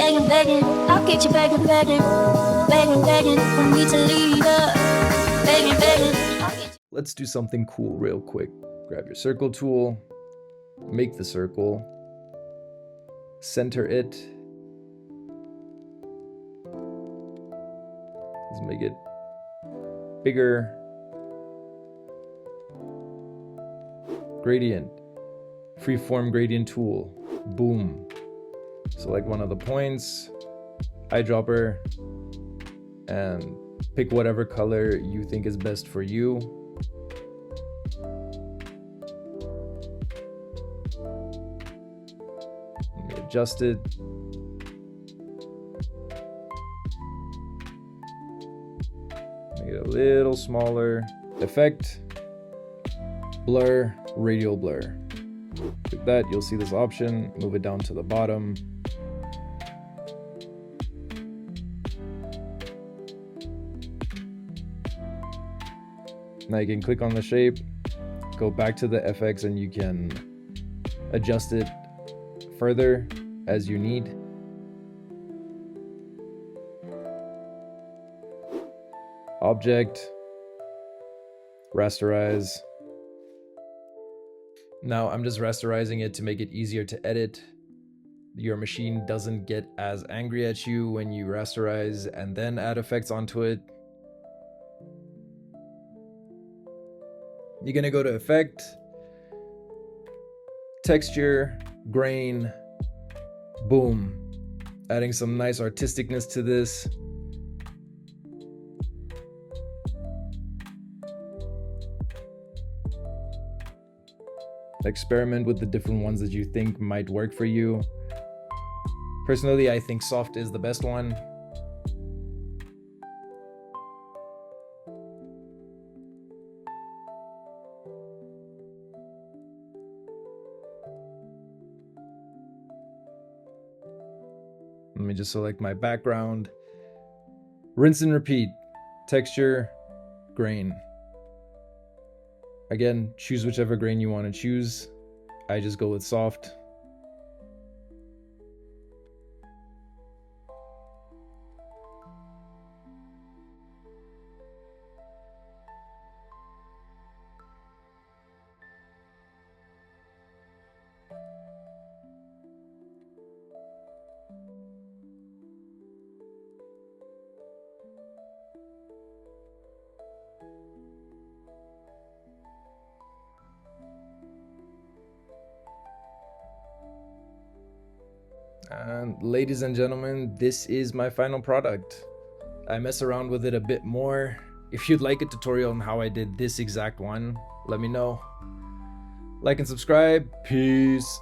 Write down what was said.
begging, begging. I'll get you begging, begging, begging, begging for me to leave her. Begging, begging. I'll get you. Let's do something cool real quick. Grab your circle tool, make the circle, center it. Let's make it bigger. Gradient, Freeform Gradient tool, boom. Select one of the points, eyedropper, and pick whatever color you think is best for you. Let me adjust it. Make it a little smaller. Effect, blur, radial blur. Click that, you'll see this option. Move it down to the bottom. Now you can click on the shape, go back to the FX, and you can adjust it further as you need. Object, rasterize. Now I'm just rasterizing it to make it easier to edit. Your machine doesn't get as angry at you when you rasterize and then add effects onto it. You're gonna go to Effect, Texture, Grain, boom. Adding some nice artisticness to this. Experiment with the different ones that you think might work for you. Personally, I think soft is the best one. Let me just select my background. Rinse and repeat. Texture, grain. Again, choose whichever grain you want to choose. I just go with soft. And ladies and gentlemen, this is my final product. I mess around with it a bit more. If you'd like a tutorial on how I did this exact one, let me know. Like and subscribe. Peace.